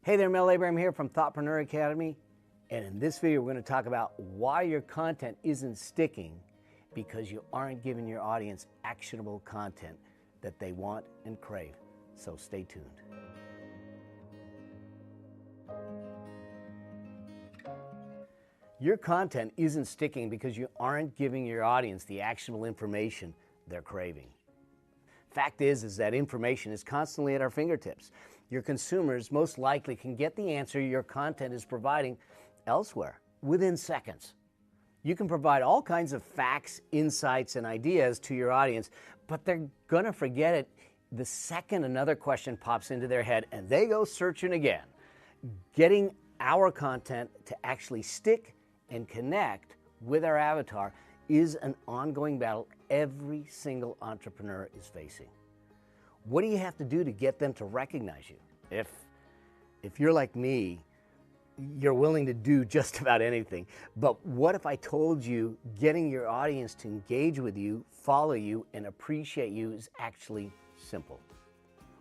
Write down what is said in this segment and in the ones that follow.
Hey there, Mel Abraham here from Thoughtpreneur Academy, and in this video we're going to talk about why your content isn't sticking because you aren't giving your audience actionable content that they want and crave. So stay tuned. Your content isn't sticking because you aren't giving your audience the actionable information they're craving. Fact is that information is constantly at our fingertips. Your consumers most likely can get the answer your content is providing elsewhere within seconds. You can provide all kinds of facts, insights, and ideas to your audience, but they're gonna forget it the second another question pops into their head and they go searching again. Getting our content to actually stick and connect with our avatar is an ongoing battle every single entrepreneur is facing. What do you have to do to get them to recognize you? If you're like me, you're willing to do just about anything. But what if I told you getting your audience to engage with you, follow you, and appreciate you is actually simple?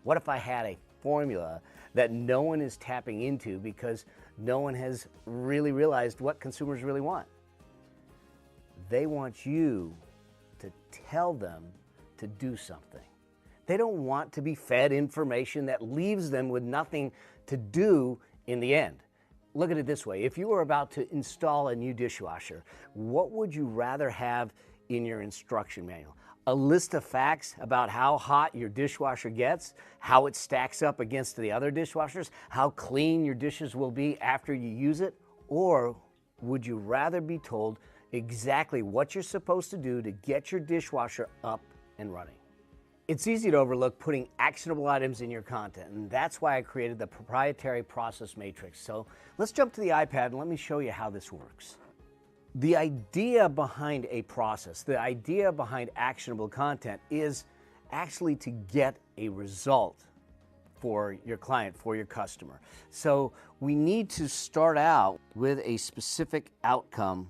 What if I had a formula that no one is tapping into because no one has really realized what consumers really want? They want you to tell them to do something. They don't want to be fed information that leaves them with nothing to do in the end. Look at it this way. If you were about to install a new dishwasher, what would you rather have in your instruction manual? A list of facts about how hot your dishwasher gets, how it stacks up against the other dishwashers, how clean your dishes will be after you use it? Or would you rather be told exactly what you're supposed to do to get your dishwasher up and running? It's easy to overlook putting actionable items in your content, and that's why I created the Proprietary Process Matrix. So let's jump to the iPad and let me show you how this works. The idea behind a process, the idea behind actionable content is actually to get a result for your client, for your customer. So we need to start out with a specific outcome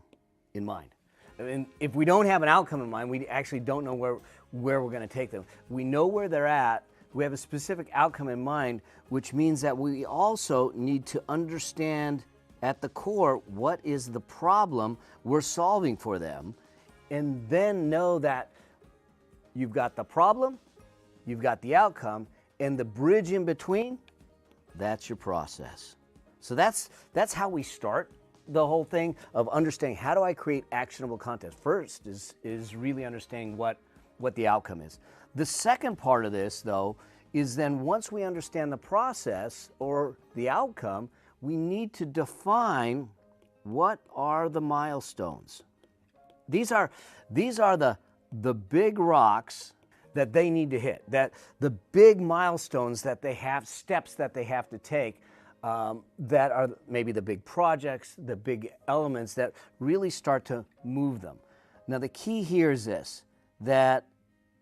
in mind. And if we don't have an outcome in mind, we actually don't know where we're going to take them. We know where they're at. We have a specific outcome in mind, which means that we also need to understand at the core what is the problem we're solving for them, and then know that you've got the problem, you've got the outcome, and the bridge in between, that's your process. So that's how we start the whole thing of understanding how do I create actionable content. First is really understanding what the outcome is. The second part of this, though, is then once we understand the process or the outcome, we need to define what are the milestones. These are the big rocks that they need to hit, that the big milestones that they have, steps that they have to take, that are maybe the big projects, the big elements that really start to move them. Now the key here is this, that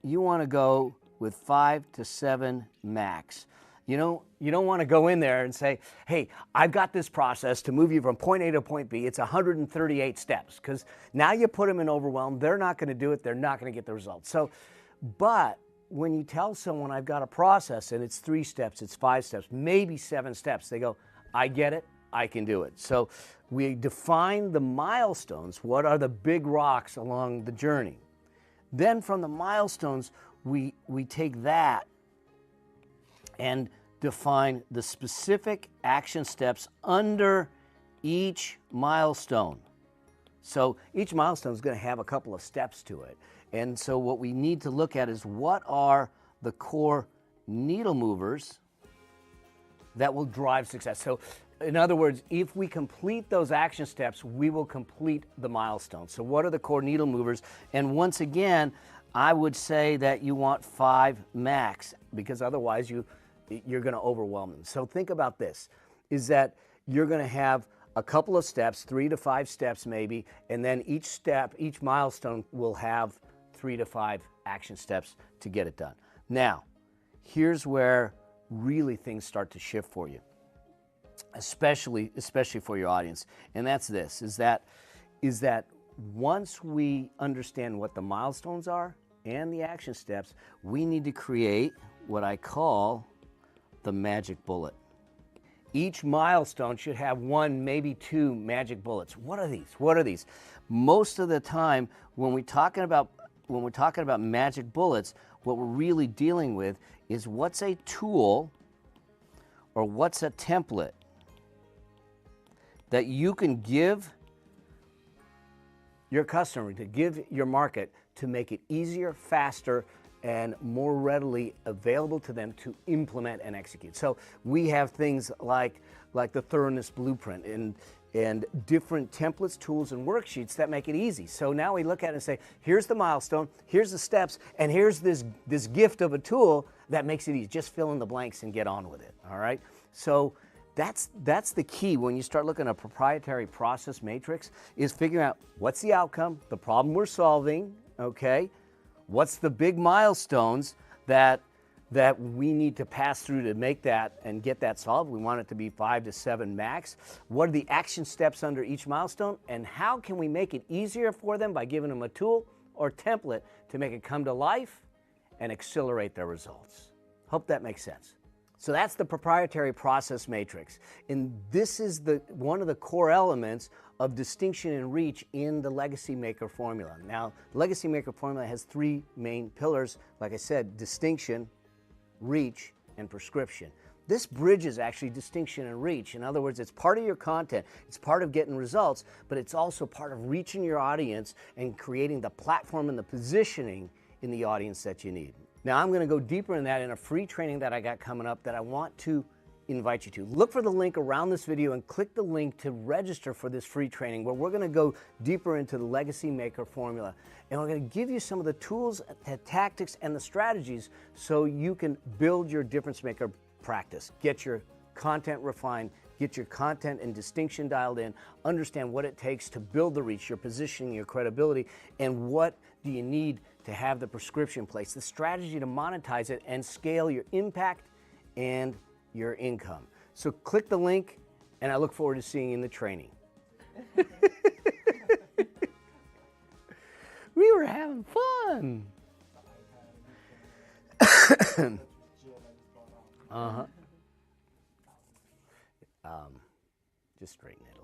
you want to go with 5 to 7 max. You don't want to go in there and say, hey, I've got this process to move you from point A to point B. It's 138 steps, because now you put them in overwhelm. They're not going to do it. They're not going to get the results. So, but when you tell someone I've got a process and it's 3 steps, it's 5 steps, maybe 7 steps, they go, I get it, I can do it. So we define the milestones. What are the big rocks along the journey? Then from the milestones, we take that and define the specific action steps under each milestone. So each milestone is going to have a couple of steps to it. And so what we need to look at is what are the core needle movers that will drive success. So in other words, if we complete those action steps, we will complete the milestones. So what are the core needle movers? And once again, I would say that you want 5 max, because otherwise you're going to overwhelm them. So think about this, is that you're going to have a couple of steps, 3 to 5 steps maybe, and then each step, each milestone will have 3 to 5 action steps to get it done. Now, here's where really things start to shift for you, especially for your audience. And that's this, is that once we understand what the milestones are and the action steps, we need to create what I call the magic bullet. Each milestone should have one, maybe two magic bullets. What are these? What are these? Most of the time, when we're talking about magic bullets, what we're really dealing with is what's a tool or what's a template that you can give your customer, to give your market, to make it easier, faster, and more readily available to them to implement and execute. So we have things like the thoroughness blueprint and different templates, tools, and worksheets that make it easy. So now we look at it and say, here's the milestone, here's the steps, and here's this gift of a tool that makes it easy. Just fill in the blanks and get on with it, all right? So that's the key when you start looking at a proprietary process matrix, is figuring out what's the outcome, the problem we're solving, okay? What's the big milestones that we need to pass through to make that and get that solved? We want it to be 5 to 7 max. What are the action steps under each milestone? And how can we make it easier for them by giving them a tool or template to make it come to life and accelerate their results? Hope that makes sense. So that's the proprietary process matrix. And this is one of the core elements of distinction and reach in the Legacy Maker formula. Now, the Legacy Maker formula has 3 main pillars, like I said: distinction, reach, and prescription. This bridges actually distinction and reach. In other words, it's part of your content, it's part of getting results, but it's also part of reaching your audience and creating the platform and the positioning in the audience that you need. Now, I'm going to go deeper in that in a free training that I got coming up that I want to invite you to. Look for the link around this video and click the link to register for this free training, where we're going to go deeper into the Legacy Maker formula. And we're going to give you some of the tools, the tactics, and the strategies so you can build your difference maker practice. Get your content refined, get your content and distinction dialed in, understand what it takes to build the reach, your positioning, your credibility, and what do you need to have the prescription in place, the strategy to monetize it and scale your impact and your income. So click the link, and I look forward to seeing you in the training. We were having fun. Just straighten it a little.